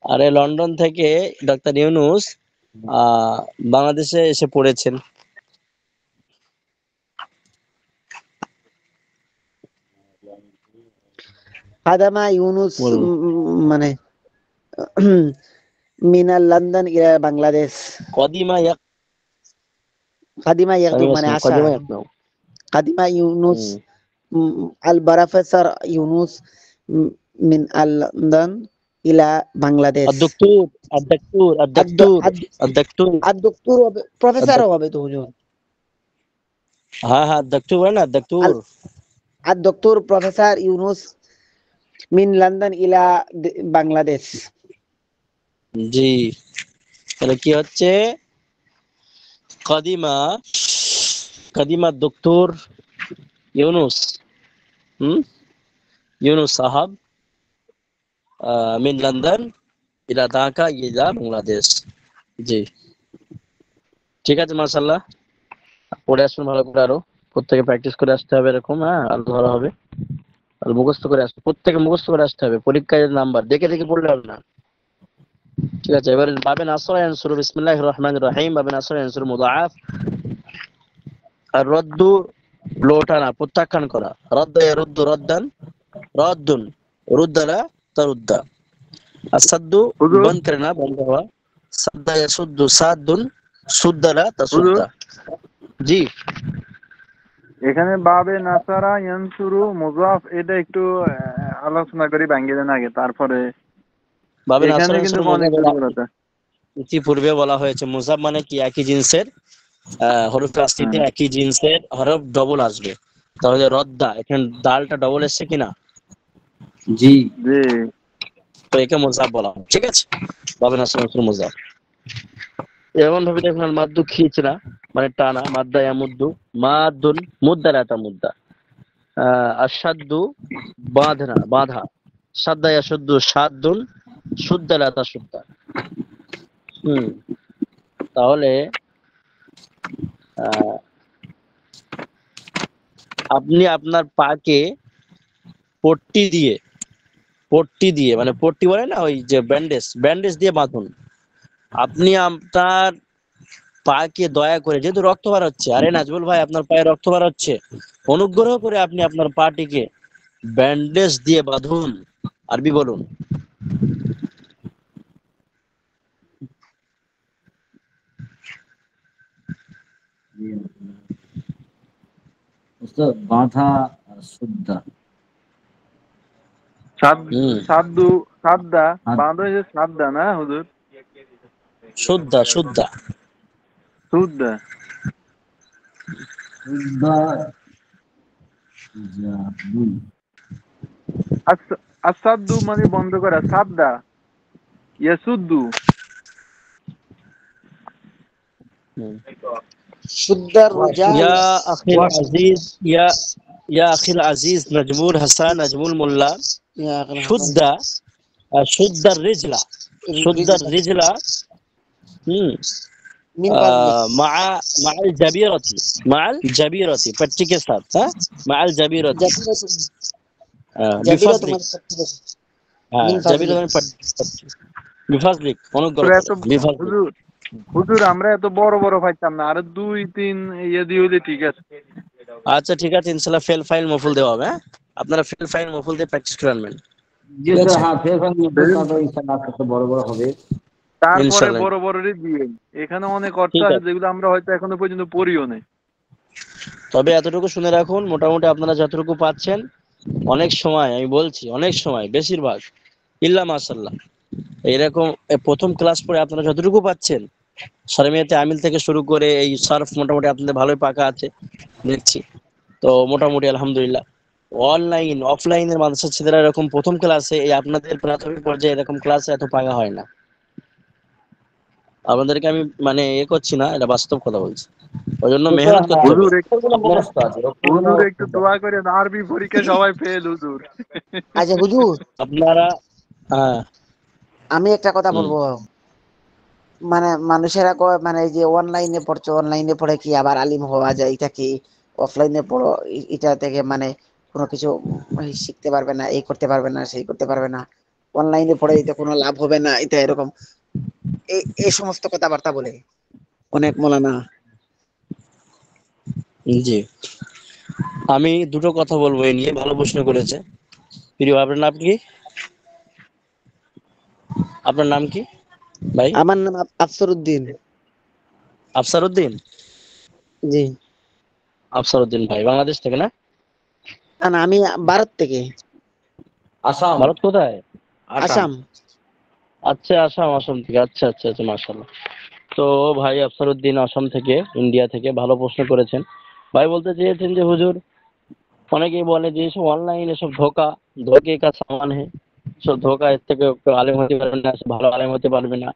আরে লন্ডন থেকে ডক্টর ইউনুস বাংলাদেশে এসে পড়েছেন। খাদামা ইউনুস বলুন। মানে মিনাল লন্ডন ইলা বাংলাদেশ। কদিমা খাদিমা ইয়াকদু মানে আশা। ইয়াকনাউ। খাদিমা ইউনুস আল প্রফেসর ইউনুস মিন আল লন্ডন ইলা বাংলাদেশ। الدكتور প্রফেসর হবে তো হুজুর। हाँ हाँ, दक्तूर है ना, दक्तूर। الدكتور প্রফেসর ইউনুস মিন লন্ডন ইলা বাংলাদেশ। জি, তাহলে কি হচ্ছে, কদিমা কদিমা দক্তর ইউনুস, ইউনুস সাহাব মিন লন্ডন ইলা ঢাকা ইলা বাংলাদেশ। জি, ঠিক আছে, মাশাআল্লাহ। পড়ে আসুন ভালো করে, আরো প্রত্যেকে প্র্যাকটিস করে আসতে হবে এরকম। হ্যাঁ, আরো ধরা হবে, আর মুখস্থ করে আসতে, প্রত্যেকে মুখস্থ করে আসতে হবে। পরীক্ষায় নাম্বার দেখে দেখে পড়লে হবে না। ঠিক ঠিক আছে, এবার বাবে নাসরা ইয়ানসুরু, বিসমিল্লাহির রহমানির রহিম, বাবে নাসরা ইয়ানসুরু মুযাআফ। আর রদ্দু লোটানা, প্রত্যাখ্যান করা, রদ্দা ইয়ারুদ্দু রদ্দান, রদ্দুন রুদ্দালা তারুদ্দা। আর সাদ্দু হুজুর বন্ধ করে না, বন্ধ হওয়া, সাদ্দা ইয়াসুদ্দু সাদ্দুন সুদ্দালা হুজুর তাসুদ্দা। জি, এখানে বাবে নাসারা ইয়ানসুরু মুযাফ, এটা একটু আলোচনা করি ভাঙ্গি দেন আগে, তারপরে বাবে এখানে নাসরা কিন্তু ইয়ানসুরু অনেক মুযাফ দুর্বলতা। ইতিপূর্বে বলা হয়েছে মুযাফ মানে কি একই জিন্সের হরফ আসলিতে হ্যাঁ একই জিন্সের হরফ ডবল আসবে। তাহলে রদ্দা, এখানে দালটা ডবল এসছে কিনা, জি। জি তো একে মুযাফ বলা হয়। ঠিক আছে, বাবে নাসরা ইয়ানসুরু মুযাফ। এমন ভাবে দেখুন, আল মাদ্দু খিচরা মানে টানা, মাদ্দা ইয়ামুদ্দু, মাদ্দুন মুদ্দালাতা মুদ্দা। আশাদ্দু বাঁধনা, বাঁধা, সাদ্দা ইয়াশুদ্দু সাদ্দুন সুদ্দালাতা সুদ্দা। তাহলে আহ, আপনি আপনার পাকে পট্টি দিয়ে মানে পট্টি বলে না, ওই যে ব্যান্ডেজ দিয়ে বাঁধুন। আপনি আপনার পাকে দয়া করে, যেহেতু রক্ত বার হচ্ছে, আরে নাজবুল ভাই আপনার পায়ে রক্ত বার হচ্ছে, অনুগ্রহ করে আপনি আপনার পাটিকে ব্যান্ডেজ দিয়ে বাঁধুন। আরবি বলুন। ওস্তাদ বাঁধা আর সুদ্দা। সাদ্দু সাদ্দা, বাঁধা হয়েছে সাদ্দা না হুজুর? শুদ্ধা সুদ্দা সুদ্দা জাদুল। আসাদ্দু মানে বন্ধ করা, সাদ্দা ইয়াসুদ্দু। শুদ্দার রুজাল ইয়া আখিল আজিজ, ইয়া আখিল আজিজ নাজমুল হাসান, নাজমুল মোল্লা, শুদ্ধা শুদ্দার রিজলা, শুদ্দার রিজলা মিন ফাজলি माल जबीरती, माल जबीरती पट्टी के साथ, हाँ माल जबीरती, জাবিরা बिफजलिक, তোমার हाँ মিন ফাজলি। जबीरती पट्टी बिफजलिक, অনুগ্রহ তোরা করে এত बिफजलिक। হুজুর হুজুর আমরা এত বড় বড় পাইতাম না, আর 2-3 ইয়ে দিয়ে হইলে ঠিক আছে। আচ্ছা ঠিক আছে, ইনশাআল্লাহ ফেল ফাইল মফুল দেওয়া হবে। হ্যাঁ, আপনারা ফেল ফাইল মফুল দিয়ে প্র্যাকটিস করে আনবেন। জি স্যার, হ্যাঁ ফের ইনশাআল্লাহ আস্তে বড় বড় হবে। তারপরে ইনশাআল্লাহ, বড় বড়রই দিয়ে এখানে অনেক অর্থ ঠিক আছে আছে। যেগুলো আমরা হয়তো এখনো পর্যন্ত পড়িও নাই। তবে এতটুকু শুনে রাখুন, মোটামুটি আপনারা যতটুকু পাচ্ছেন, অনেক সময় আমি বলছি, অনেক সময় বেশিরভাগ ইল্লা মাশাআল্লাহ এরকম প্রথম ক্লাস পড়ে আপনারা যতটুকু পাচ্ছেন, সারমিয়াতে আমিল থেকে শুরু করে এই সার্ফ মোটামুটি আপনাদের ভালোই পাকা আছে দেখছি। তো মোটামুটি আলহামদুলিল্লাহ অনলাইন অফলাইনের মাদ্রাসার ছেলেরা এরকম প্রথম ক্লাসে, এই আপনাদের প্রাথমিক পর্যায়ে এরকম ক্লাসে এত পাকা হয় না। আপনাদেরকে আমি মানে করছি না, এটা বাস্তব কথা বলছি। ওই জন্য মেহনত করতে হবে। হুজুর আপনারা হুজুর একটু দোয়া করেন, আরবি পরীক্ষা সবাই ফেল হুজুর। আচ্ছা হুজুর, আপনারা হ্যাঁ আমি একটা কথা বলবো। মানে মানুষেরা কয় মানে এই যে অনলাইনে পড়ছো, অনলাইনে পড়ে কি আবার আলিম হওয়া যায়, এটা কি অফলাইনে পড়ো এটা থেকে মানে কোনো কিছু শিখতে পারবে না, এই করতে পারবে না, সেই করতে পারবে না, অনলাইনে পড়ে এটা কোনো লাভ হবে না, এটা এরকম এই সমস্ত কথাবার্তা বলে অনেক মৌলানা। জি, আমি দুটো কথা বলবো এই নিয়ে। ভালো প্রশ্ন করেছে প্রিয়। আপনার নাম কি? আপনার নাম কি ভাই? আমার নাম আফসরউদ্দিন। আফসারউদ্দিন? জি আফসারউদ্দিন ভাই বাংলাদেশ থেকে না? না, আমি ভারত থেকে। আসাম। ভারত কোথায়? আসাম। আচ্ছা আসাম থেকে, আচ্ছা আচ্ছা আচ্ছা, মাশাআল্লাহ। তো ভাই আফসারউদ্দিন আসাম থেকে, ইন্ডিয়া থেকে ভালো প্রশ্ন করেছেন। ভাই বলতে চেয়েছেন যে হুজুর, অনেকেই বলে যে এসব অনলাইন এসব ধোকে কা সামান হে, সব ধোকা, এর থেকে আলেম হতে পারবে না, ভালো আলেম হতে পারবে না।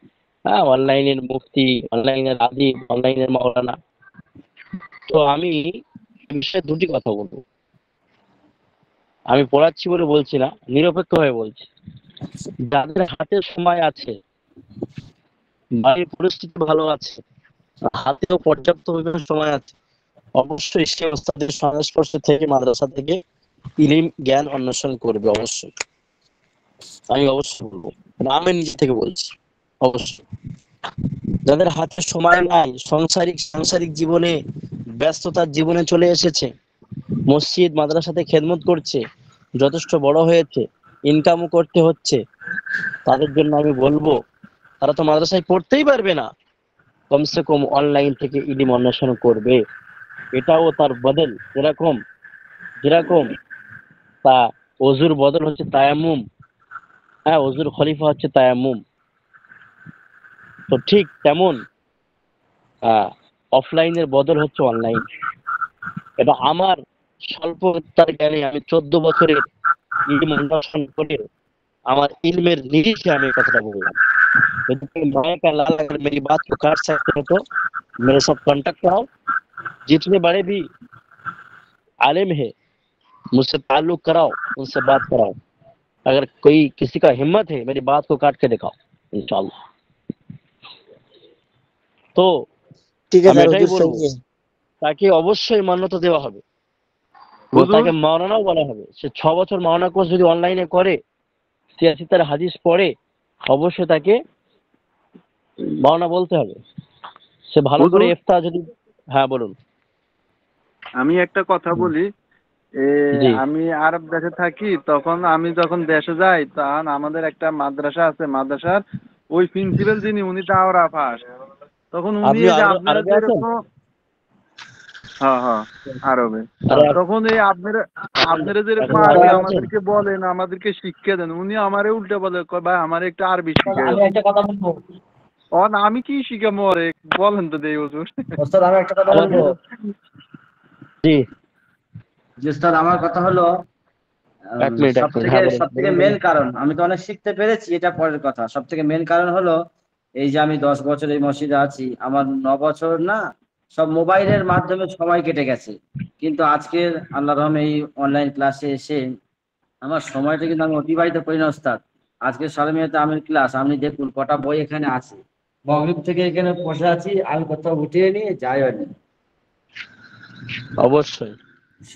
হ্যাঁ, অনলাইনের মুফতি, অনলাইনের আদিব, অনলাইনের মাওলানা। তো আমি বিষয়ে দুটি কথা বলবো। আমি পড়াচ্ছি বলে বলছি না, নিরপেক্ষ হয়ে বলছি। যাদের হাতে সময় আছে, বাড়ির পরিস্থিতি ভালো আছে, হাতেও পর্যাপ্ত পরিমাণ সময় আছে, অবশ্যই সে ওস্তাদের সংস্পর্শে থেকে মাদ্রাসা থেকে ইলম জ্ঞান অন্বেষণ করবে। অবশ্যই আমি অবশ্যই বলবো, আমি নিজে থেকে বলছি। অবশ্যই যাদের হাতে সময় নাই, সাংসারিক জীবনে ব্যস্ততার জীবনে চলে এসেছে, মসজিদ মাদ্রাসাতে খেদমত করছে, যথেষ্ট বড় হয়েছে, ইনকামও করতে হচ্ছে, তাদের জন্য আমি বলবো তারা তো মাদ্রাসায় পড়তেই পারবে না, কমসে কম অনলাইন থেকে ইলম অন্বেষণ করবে। এটাও তার বদল, যেরকম যেরকম তা অজুর বদল হচ্ছে তায়াম্মুম, হ্যাঁ অজুর খলিফা হচ্ছে তায়াম্মুম, তো ঠিক তেমন অফলাইনের বদল হচ্ছে অনলাইন। এটা আমার স্বল্পতার জ্ঞানে আমি 14 বছরের ইলম অন্বেষণ করে আমার इल्मेर निरीक्षे আমি এই কথাটা বললাম। यदि कोई माया का लाल अगर मेरी बात को काट सकते हो तो मेरे साथ कांटेक्ट कराओ, जितने बड़े भी आलिम है मुझसे ताल्लुक कराओ, उनसे बात कराओ, अगर कोई किसी का हिम्मत है मेरी बात को काट के दिखाओ इंशाल्लाह। তো ঠিক আছে আমি আর এটাই হুজুর বলবো, সঙ্গে তাকে অবশ্যই মান্যতা দেওয়া হবে এবং হুজুর তাকে মাওলানাও বলা হবে। সে 6 বছর মাওলানা কোর্স যদি অনলাইনে করে, সিয়াসিতার হাদিস পড়ে, অবশ্যই তাকে মাওলানা বলতে হবে। সে ভালো করে হুজুর ইফতা যদি, হ্যাঁ বলুন। আমি একটা কথা বলি, এ জি আমি আরব দেশে থাকি, তখন আমি যখন দেশে যাই তখন আমাদের একটা মাদ্রাসা আছে, মাদ্রাসার ওই প্রিন্সিপাল যিনি উনি দাওরা পাস, তখন উনি আপনি এই যে আরবে আপনারা আরবে আছেন? যেরকম, হ্যাঁ হ্যাঁ আরবে, আরে তখন এই আপনারা এখন আপনারা যেরকম এখন আরবি আরবে আছেন? আমাদেরকে বলেন, আমাদেরকে শিক্ষা দেন, উনি আমারে উল্টা বলে, কয় ভাই আমার একটু আরবি শিখাই। আমি একটা কথা বলবো, আমি কি শিখামো ওরে, বলেন তো দেই হুজুর। ওস্তাদ আমি একটা কথা আরে বলবো। জি যে ওস্তাদ আমার কথা হলো, এক মিনিট সব হ্যাঁ বলুন থেকে বলুন মেন বলুন। কারণ, আমি তো অনেক শিখতে পেরেছি, এটা পরের কথা। সব থেকে মেন কারণ হলো এই যে আমি 10 বছর এই মসজিদে আছি, আমার 9 বছর না সব মোবাইলের মাধ্যমে সময় কেটে গেছে, কিন্তু আজকের আল্লাহর রহমে এই অনলাইন ক্লাসে এসে আমার সময়টা কিন্তু আমি অতিবাহিত করি না ওস্তাদ। আজকে সালামিয়াতে আমির ক্লাস, আপনি দেখুন কটা বই এখানে আছে, মগরিব থেকে এখানে বসে আছি, আমি কোথাও উঠিয়ে নিয়ে যাই হয়নি। অবশ্যই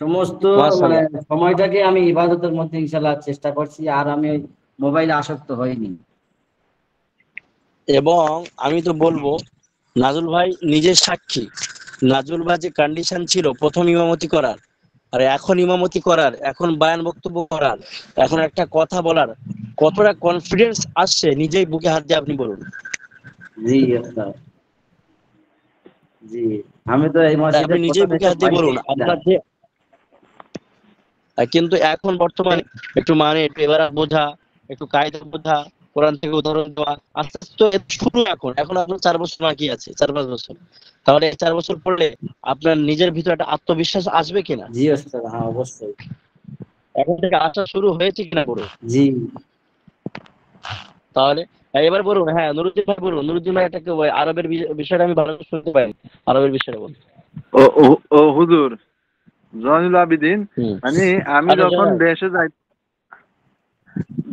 সমস্ত মানে মাশাআল্লাহ। সময়টাকে আমি ইবাদতের মধ্যে ইনশাল্লাহ চেষ্টা করছি, আর আমি ওই মোবাইলে আসক্ত হইনি। এবং আমি তো বলবো নাজুল ভাই নিজের সাক্ষী, নাজুল ভাই যে কন্ডিশন ছিল প্রথম ইমামতি করার আর এখন ইমামতি করার, এখন বয়ান বক্তব্য করার, এখন একটা কথা বলার, কতটা কনফিডেন্স আসছে নিজেই বুকে হাত দিয়ে আপনি বলুন। জি ওস্তাদ, জি। আমি তো এই তাই মসজিদে আপনি নিজেই প্রথমে বুকে তো হাত দিয়ে ভয় বলুন পেয়েছিলাম। আপনার যে কিন্তু এখন বর্তমানে একটু মানে একটু এবার বোঝা, একটু কায়দা বোঝা, কোরআন থেকে উদাহরণ দেওয়া, আস্তে আস্তে তো এটা শুরু। এখন আপনার 4 বছর বাকি আছে, 4-5 বছর। তাহলে 4 বছর পড়লে আপনার নিজের ভিতরে একটা আত্মবিশ্বাস আসবে কিনা, জি ওস্তাদ, হ্যাঁ অবশ্যই। এখন থেকে আসা শুরু হয়েছে কিনা করে। জি তাহলে এবার বলুন, হ্যাঁ নুরুদ্দিন ভাই বলুন, নুরুদ্দিন ভাই এটাকে ওই আরবের বিষয়টা আমি ভালো করে শুনতে পাই, আরবের বিষয়টা বলুন। ও ও ও হুজুর জয়নুল আবিদিন, হুম মানে আমি আচ্ছা যখন জনাব। দেশে যাই,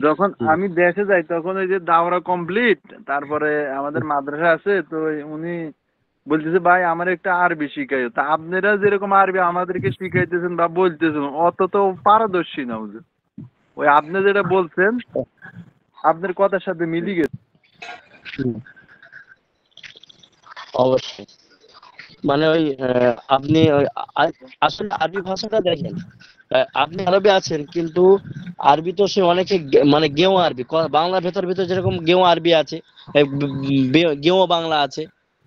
যখন হুম। আমি দেশে যাই তখন ওই যে দাওরা কমপ্লিট, তারপরে আমাদের মাদ্রাসা আছে, তো উনি বলতেছে ভাই আমার একটা আরবি শিখাই, তা আপনারা যেরকম আরবি আমাদেরকে শিখাইতেছেন বা বলতেছেন অত তো পারদর্শী না হুজুর, ওই আপনি যেটা বলছেন আপনার কথার সাথে মিলি গেছে। হুম, অবশ্যই মানে ওই আপনি ওই আসলে আরবি ভাষাটা দেখেন, আপনি আরবে আছেন কিন্তু আরবি তো সে অনেকে মানে গেঁয়ো আরবি, বাংলার ভেতর ভেতর যেরকম গেঁয়ো আরবি আছে, গেঁয়ো বাংলা আছে,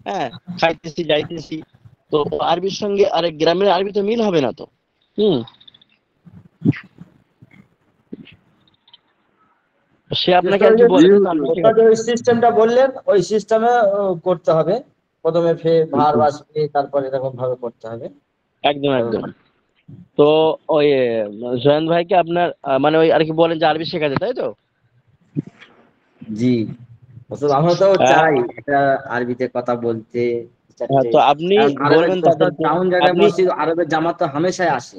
হ্যাঁ খাইতেছি যাইতেছি, তো আরবির সঙ্গে আরে গ্রামের আরবি তো মিল হবে না তো। হুম, সে আপনাকে আর কি জি বলে দিতে, হুজুর। আপনি ওস্তাদ ওই সিস্টেমটা বললেন, ওই সিস্টেমে করতে হবে। প্রথমে ভার বাসবে, তারপরে এরকম ভাবে করতে হবে। একদম একদম। তো ওই জয়ন্ত ভাইকে আপনার মানে ওই আর কি বলেন যে আরবি শেখাতে, তাই তো? জি ওস্তাদ, আমরা তো হ্যাঁ চাই এটা আরবিতে কথা বলতে হ্যাঁ, চারটে। তো আপনি কারণ আরবের বলবেন ওস্তাদ তাদেরকে, টাউন জায়গায় আপনি মসজিদ, আরবের জামাত তো হামেশাই আসে,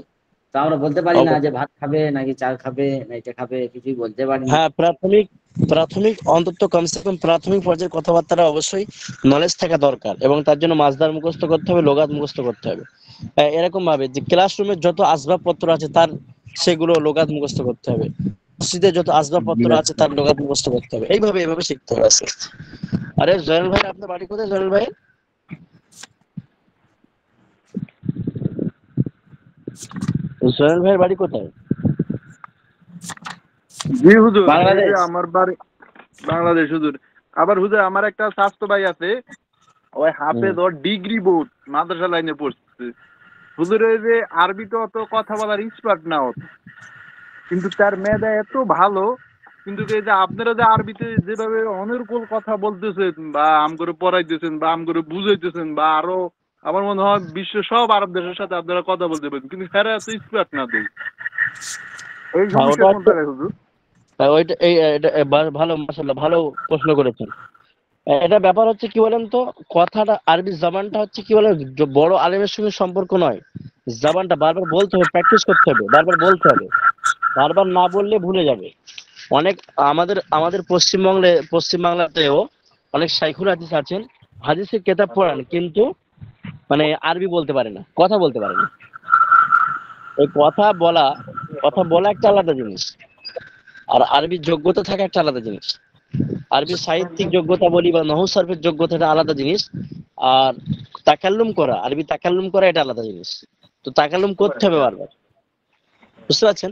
তো আমরা বলতে পারি না যে অবশ্যই ভাত খাবে নাকি চা খাবে না এটা খাবে, কিছুই বলতে পারি না। হ্যাঁ প্রাথমিক প্রাথমিক অন্তত কমসে কম প্রাথমিক পর্যায়ের কথাবার্তা অবশ্যই নলেজ থাকা দরকার, এবং তার জন্য মাসদার মুখস্থ করতে হবে, লোগাত মুখস্থ করতে হবে। এরকম ভাবে যে ক্লাসরুমের যত আসবাবপত্র আছে তার সেগুলো লোগাত মুখস্থ করতে হবে। মসজিদে যত আসবাবপত্র আছে তার লোকাল মুখস্থ করতে হবে, এইভাবে শিখতে হবে আস্তে আস্তে। আরে জয়নাল ভাই, আপনার বাড়ি কোথায় জয়নাল ভাই? জয়নাল ভাইয়ের বাড়ি কোথায়? জি হুজুর, এই বাংলাদেশ। যে আমার বাড়ি বাংলাদেশ হুজুর। আবার হুজুর আমার একটা স্বাস্থ্য ভাই আছে, ওই হাফেজ, ওর ডিগ্রি বোর্ড মাদ্রাসা লাইনে পড়ছে হুজুর। এই যে আরবিতে অত কথা বলার এক্সপার্ট না অত, কিন্তু তার মেধা এত ভালো। কিন্তু এই যে আপনারা যে আরবিতে যেভাবে অনর্গল কথা বলতেছেন বা আম করে পড়াইতেছেন বা আম করে বুঝাইতেছেন, বা আরো আমার মনে হয় বিশ্বের সব আরব দেশের সাথে আপনারা কথা বলতে পারেন, কিন্তু ফেরা এত এক্সপার্ট না দেয়। এই হ্যাঁ, ওটা সমস্যা কোন হচ্ছে, জায়গায় হুজুর? ওইটা এটা ভালো, মাশাআল্লাহ, ভালো প্রশ্ন করেছেন। এটা ব্যাপার হচ্ছে কি বলেন তো, কথাটা আরবি জবানটা হচ্ছে কি বলেন, বড় আলেমের সঙ্গে সম্পর্ক নয়। জবানটা বারবার বলতে হবে, প্র্যাকটিস করতে হবে, বারবার বলতে হবে। বারবার না বললে ভুলে যাবে। অনেক আমাদের আমাদের পশ্চিমবাংলাতেও অনেক শাইখুল হাদিস আছেন, হাদিসের কেতাব পড়ান, কিন্তু মানে আরবি বলতে পারে না, কথা বলতে পারে না। এই কথা বলা একটা আলাদা জিনিস, আর আরবির যোগ্যতা থাকা একটা আলাদা জিনিস। আরবি সাহিত্যিক যোগ্যতা বলি বা নহু সরফের যোগ্যতাটা আলাদা জিনিস, আর আরবি তাকাল্লুম করা এটা আলাদা জিনিস। তো তাকাল্লুম করতে হবে বারবার, বুঝতে পারছেন?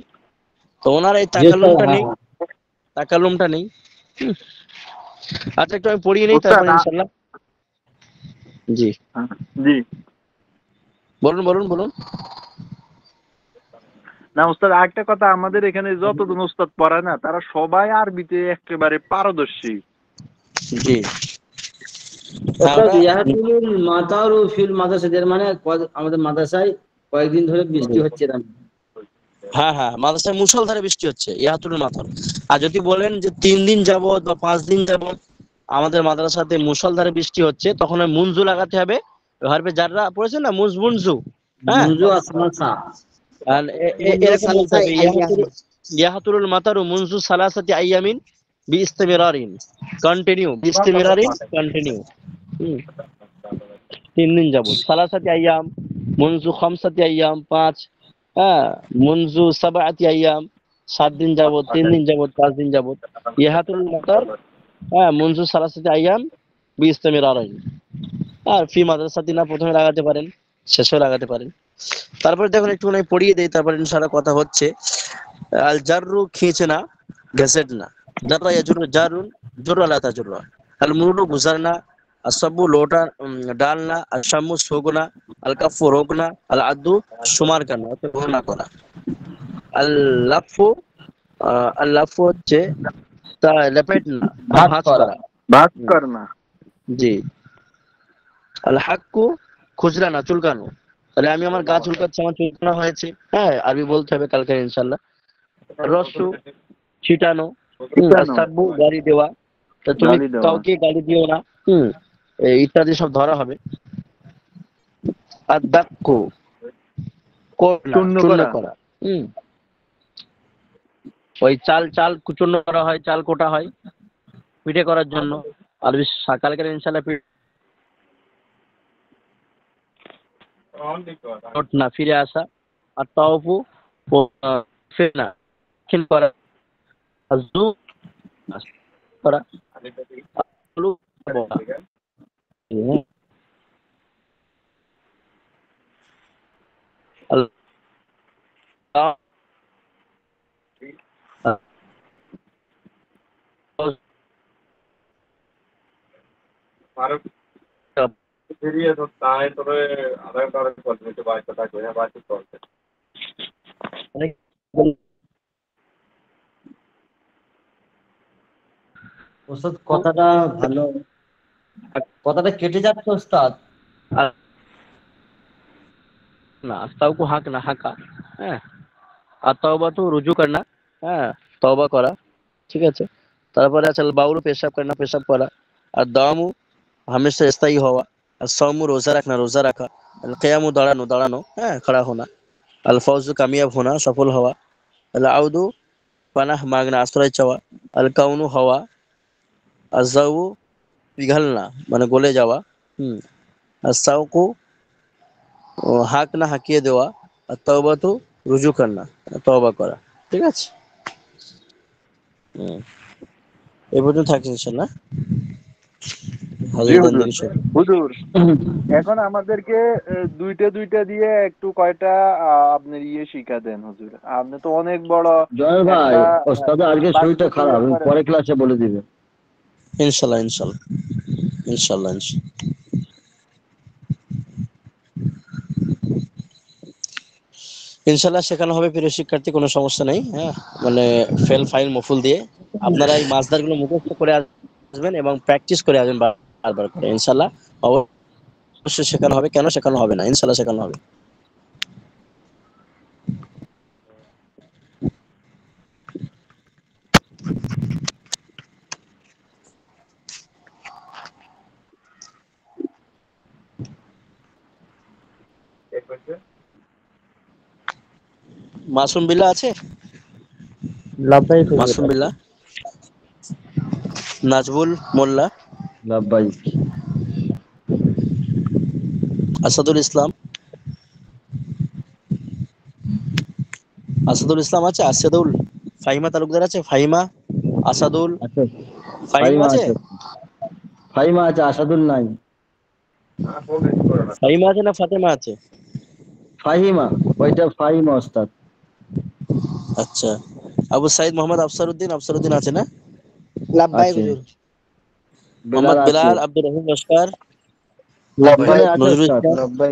তো ওনার এই জি স্যার, হ্যাঁ। তাকাল্লুমটা নেই। হুম। আচ্ছা, একটু আমি পড়িয়ে নেই, উস্তাদ তারপরে ইনশাল্লাহ। জি, জি বলুন। না উস্তাদ, আরেকটা কথা, আমাদের এখানে যতজন উস্তাদ পড়ায় না, তারা সবাই আরবিতে একেবারে পারদর্শী। জি। অর্থাৎ আমরা ইয়াহাতুল মাতারু ফিল মাদ্রাসাদের মানে আমাদের মাদ্রাসায় কয়েকদিন ধরে বৃষ্টি হচ্ছে না। হ্যাঁ, মাদ্রাসায় মুষলধারে বৃষ্টি হচ্ছে, ইয়াতুল মাতর। আর যদি বলেন যে 3 দিন যাবত বা 5 দিন যাবত আমাদের মাদ্রাসাতে মুষলধারে বৃষ্টি হচ্ছে, তখন ওই মুনজু লাগাতে হবে। হারবে যাররা পড়েছেন না, মুনজু, হ্যাঁ, মুজু আসমাসা আর মুনজু এরকম বলতে সালাসাই হবে, আইয়াম। ইয়াহাতুল মাতারু মুনজু সালাসাতি আইয়ামিন বিইস্তিমিরারিন, কন্টিনিউ। 3 দিন যাবত, সালাসাতি আইয়াম, মুনজু খামসাতি আইয়াম 5, হ্যাঁ, মুনজু সাবাতি আইয়াম 7 দিন যাবত, 3 দিন যাবত, 5 দিন যাবত। ইহাতুল মাতার, হ্যাঁ, মুনজু সালাসাতি আইয়াম বিইস্তিমিরারিন। আর ফি মাদ্রাসাতিনা প্রথমে লাগাতে পারেন, শেষেও লাগাতে পারেন। তারপরে দেখুন একটু পড়িয়ে দেই, তারপরে ইনশাআল্লাহ কথা হচ্ছে। আল জাররু খিঁচনা, ঘেসেট না। জাররা ইয়াজুরু জারুন, জুররা লা তাজুররা। আল মুরুরু গুজারনা, আসব্বু লোটা ডালনা, আর শাম্মু সোগনা, আল কাফু রোকনা, আল আদু সুমার কানা, অর্থাৎ গণনা করা। আল লাফু, আল লাফু হচ্ছে তা লেপেট না, ভাগ ভাঁজ করা। করা। ভাগ হুম, কর না। জি। আল হাক্কু, খুজলানা, চুলকানো। তাহলে আমি আমার গা চুলকাচ্ছে, আমার চুলকানো হয়েছে, হ্যাঁ, আরবি বলতে হবে কালকে ইনশাল্লাহ। রস্যু, ছিটানো। আর কেন সাব্বু, গালি দেওয়া। তা তুমি গালি দেওয়া? কাউকে গালি দিও না, ইত্যাদি সব ধরা হবে। আর দাক্কু, শূন্য চূর্ণ করা। করা। ওই চাল চূর্ণ করা হয়, চাল কোটা হয় পিঠে করার জন্য। আরবি কালকে ইনশাল্লাহ না ফিরে আসা। আর তাওফু, ফেনা, করা, আর জু করা, আলু বলা। আল্লাহ, ওস্তাদ কথাটা ভালো, কথাটা কেটে যাচ্ছে ওস্তাদ। না আস্তাউকু হাক না হাকা, হ্যাঁ। আর তওবা তো রুজু করনা, হ্যাঁ, তওবা করা, ঠিক আছে। তারপরে আছে বাউলু, পেশাব করনা, পেশাব করা। আর দামু, হামেশা স্থায়ী হওয়া। আর সওমু, রোজা রাখা। আল কিয়ামু, দাঁড়ানো, হ্যাঁ, খড়া হোনা। আল ফাউজু, কামিয়াব হোনা, সফল হওয়া। আল আউদু, পানাহ মাগনা, আশ্রয় চাওয়া। আল কাউনু, হওয়া। আর জাউ, পিঘালনা, মানে গলে যাওয়া। আর সাউকু, হাক না হাঁকিয়ে দেওয়া। আর তওবাতু, রুজু করনা, তওবা করা, ঠিক আছে। হুম। এই পর্যন্ত থাকছে ইনশাল্লাহ। জি হাজিদান হুজুর। দিকে সব। হুজুর এখন আমাদেরকে দুইটা দুইটা দিয়ে একটু কয়টা আপনার শিখা দেন হুজুর। আপনি তো অনেক বড় জয় ভাই, একটা ওস্তাদ আজকে বাক্য শরীরটা খারাপ, তৈরি আমি করেন। পরে ক্লাসে বলে দিবে। ইনশাল্লাহ ইনশাল্লাহ ইনশাল্লাহ ইনশাল্লাহ শেখানো হবে প্রিয় শিক্ষার্থী, কোনো সমস্যা নেই। হ্যাঁ, মানে ফেল ফাইল মফুল দিয়ে আপনারা এই মাসদার গুলো মুখস্থ করে আসবেন এবং প্র্যাকটিস করে আসবেন বারবার করে। ইনশাল্লাহ অবশ্যই শেখানো হবে। কেন শেখানো হবে না? ইনশাল্লাহ শেখানো হবে। মাসুম বিল্লাহ আছে? লাভবাহিক মাসুম বিল্লাহ, নাজবুল মোল্লা, লাভবাহিক। আসাদুল ইসলাম, আসাদুল ইসলাম আছে? আসাদুল, ফাহিমা তালুকদার আছে? ফাহিমা, আসাদুল, আচ্ছা, ফাহিম ফাহিমা আছে? আছে, ফাহিমা আছে, আসাদুল নাই। ফাহিমা আছে না ফাতেমা আছে? ফাহিমা, ওইটা ফাহিমা ওস্তাদ। আচ্ছা, আবু সাইদ মোহাম্মদ আফসারউদ্দিন, আফসারউদ্দিন আছে না? লাভবাই আছে, হুজুর। মোহাম্মদ বেলাল আছে, বেলাল, আব্দুর রহিম লস্কর, লাভবাই ওখানে আছে নজরুল ওস্তাদ। ইসলাম, লাভবাই